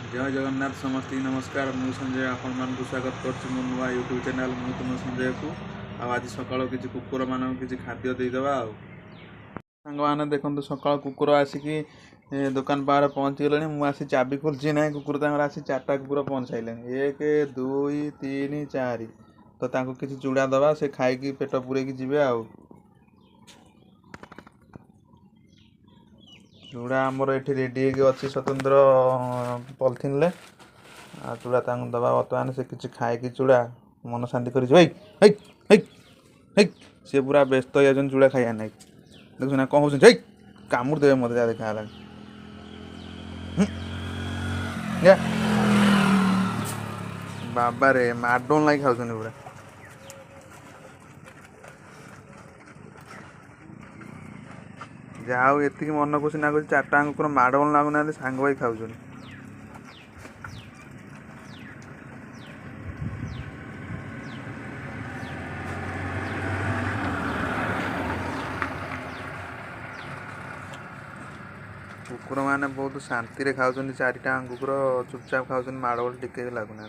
जय जगन्नाथ समस्त नमस्कार मु संजय आपण मानक स्वागत कर नुआ यूट्यूब चैनल मु तुम संजय को आज सकाल किसी कुकुर मान किसी खाद्य देदेवा सांग मैंने देखो सकाल कुकुर आसिकी दुकान पाखे पहुँची गले मुझे चाबी खोलची ना कुकुर आसी चार्टा कुकुर पहुँच सारे 1 2 3 4 तो किसी चूड़ा दबा से खाई पेट पूरे जी आ चूड़ा आमर ये रेडी अच्छी स्वतंत्र पॉलिथिन ले चूड़ा दबा बर्तमान से किसी खाई चूड़ा मन शांति कर सी पूरा व्यस्त हो चूड़ा खाया ना देखु ना कौन हो कामुड़ देवे मत देखा बाबा रे माडोन लाई खाऊ पूरा जहाँ ये मन खुशी ना चार्टा पूरा माडोन लगुना सांग भाई खाऊ कुकुर मैंने बहुत शांति खाऊँ चारिटा कुकुर चुपचाप खाऊँ माड़ टिके लगुना।